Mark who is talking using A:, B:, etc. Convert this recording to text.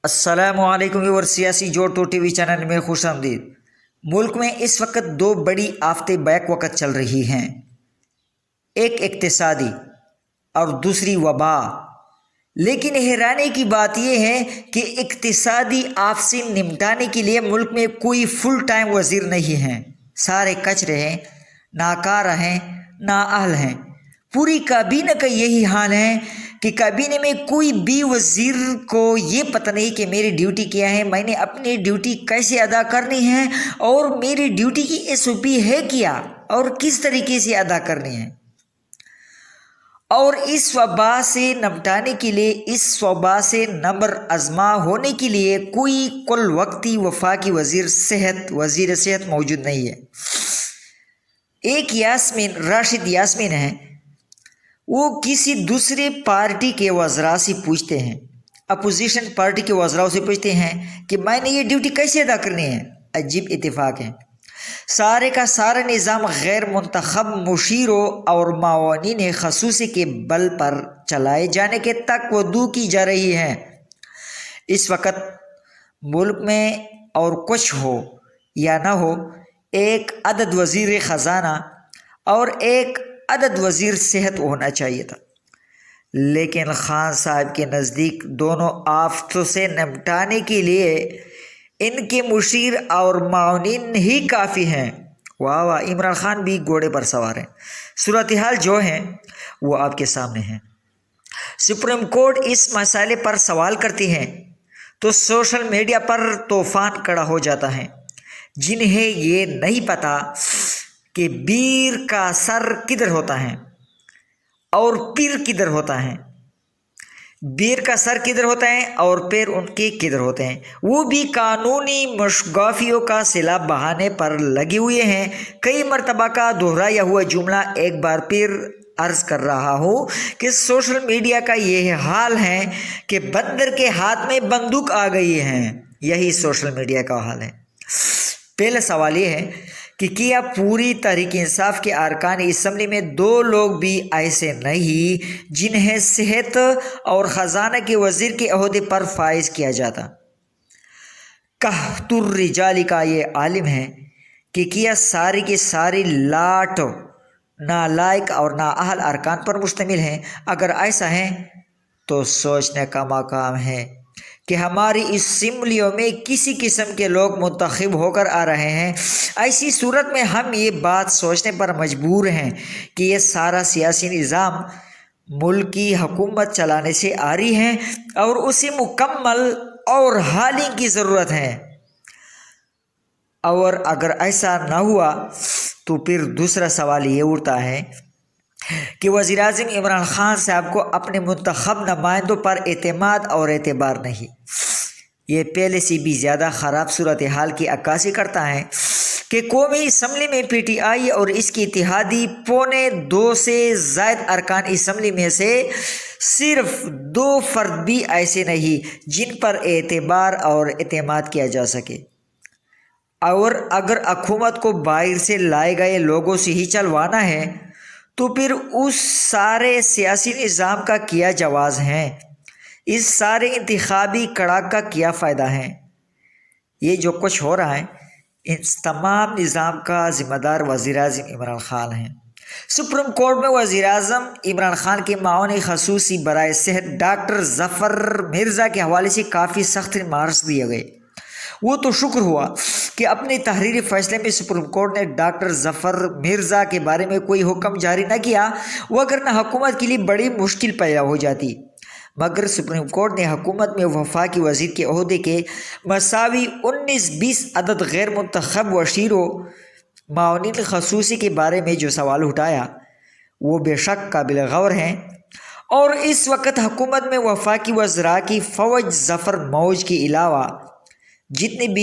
A: السلام علیکم اور سیاسی جوڑ تو ٹی وی چینل میں خوش آمدید۔ ملک میں اس وقت دو بڑی آفتیں بیک وقت چل رہی ہیں، ایک اقتصادی اور دوسری وبا۔ لیکن حیرانی کی بات یہ ہے کہ اقتصادی آفت سے نمٹانے کے لیے ملک میں کوئی فل ٹائم وزیر نہیں ہیں، سارے کچرے ہیں، ناکارہ ہیں، نااہل ہیں۔ پوری کابینہ کا یہی حال ہے کہ کابینہ میں کوئی بھی وزیر کو یہ پتہ نہیں کہ میری ڈیوٹی کیا ہے، میں نے اپنی ڈیوٹی کیسے ادا کرنی ہے، اور میری ڈیوٹی کی SOP ہے کیا اور کس طریقے سے ادا کرنی ہے۔ اور اس وبا سے نمٹانے کے لیے، اس وبا سے نبر آزما ہونے کے لیے کوئی کل وقتی وفاقی وزیر صحت موجود نہیں ہے۔ ایک راشد یاسمین ہے، وہ کسی دوسرے پارٹی کے وزراء سے پوچھتے ہیں، اپوزیشن پارٹی کے وزراء سے پوچھتے ہیں کہ میں نے یہ ڈیوٹی کیسے ادا کرنی ہے۔ عجیب اتفاق ہے، سارے کا سارا نظام غیر منتخب مشیروں اور معاونین خصوصی کے بل پر چلائے جانے کے تک ودو کی جا رہی ہے۔ اس وقت ملک میں اور کچھ ہو یا نہ ہو، ایک عدد وزیر خزانہ اور ایک عدد وزیر صحت ہونا چاہیے تھا، لیکن خان صاحب کے نزدیک دونوں آفتوں سے نمٹانے کے لیے ان کے مشیر اور معاونین ہی کافی ہیں۔ واہ واہ، عمران خان بھی گھوڑے پر سوار ہیں۔ صورتحال جو ہے وہ آپ کے سامنے ہے۔ سپریم کورٹ اس مسئلے پر سوال کرتی ہے تو سوشل میڈیا پر طوفان کھڑا ہو جاتا ہے۔ جنہیں یہ نہیں پتا کہ بیر کا سر کدھر ہوتا ہے اور پیر کدھر ہوتا ہے، بیر کا سر کدھر ہوتا ہے اور پیر ان کے کدھر ہوتے ہیں، وہ بھی قانونی مشگافیوں کا سیلاب بہانے پر لگے ہوئے ہیں۔ کئی مرتبہ کا دہرایا ہوا جملہ ایک بار پھر عرض کر رہا ہوں کہ سوشل میڈیا کا یہ حال ہے کہ بندر کے ہاتھ میں بندوق آ گئی ہے۔ یہی سوشل میڈیا کا حال ہے۔ پہلا سوال یہ ہے کہ کیا پوری تحریک انصاف کے ارکان اسمبلی میں دو لوگ بھی ایسے نہیں جنہیں صحت اور خزانہ کے وزیر کے عہدے پر فائز کیا جاتا؟ قحط الرجال کا یہ عالم ہے کہ کیا ساری کی ساری لاٹ نالائق اور نااہل ارکان پر مشتمل ہیں؟ اگر ایسا ہے تو سوچنے کا مقام ہے کہ ہماری اسمبلیوں میں کسی قسم کے لوگ منتخب ہو کر آ رہے ہیں۔ ایسی صورت میں ہم یہ بات سوچنے پر مجبور ہیں کہ یہ سارا سیاسی نظام ملک کی حکومت چلانے سے عاری ہے اور اسے مکمل اور حالی کی ضرورت ہے۔ اور اگر ایسا نہ ہوا تو پھر دوسرا سوال یہ اٹھتا ہے کہ وزیر اعظم عمران خان صاحب کو اپنے منتخب نمائندوں پر اعتماد اور اعتبار نہیں۔ یہ پہلے سے بھی زیادہ خراب صورتحال کی عکاسی کرتا ہے کہ قومی اسمبلی میں PTI اور اس کی اتحادی 1.25 سے زائد ارکان اسمبلی میں سے صرف 2 فرد بھی ایسے نہیں جن پر اعتبار اور اعتماد کیا جا سکے۔ اور اگر حکومت کو باہر سے لائے گئے لوگوں سے ہی چلوانا ہے تو پھر اس سارے سیاسی نظام کا کیا جواز ہے؟ اس سارے انتخابی کڑاک کا کیا فائدہ ہے؟ یہ جو کچھ ہو رہا ہے اس تمام نظام کا ذمہ دار وزیر اعظم عمران خان ہیں۔ سپریم کورٹ میں وزیر اعظم عمران خان کے معاون خصوصی برائے صحت ڈاکٹر ظفر مرزا کے حوالے سے کافی سخت مارکس دیے گئے۔ وہ تو شکر ہوا کہ اپنے تحریری فیصلے میں سپریم کورٹ نے ڈاکٹر ظفر مرزا کے بارے میں کوئی حکم جاری نہ کیا، وگرنہ حکومت کے لیے بڑی مشکل پیدا ہو جاتی۔ مگر سپریم کورٹ نے حکومت میں وفاقی وزیر کے عہدے کے مساوی 19-20 عدد غیر منتخب وزیروں معاونین خصوصی کے بارے میں جو سوال اٹھایا وہ بے شک قابل غور ہیں۔ اور اس وقت حکومت میں وفاقی وزراء کی فوج ظفر موج کے علاوہ جتنے بھی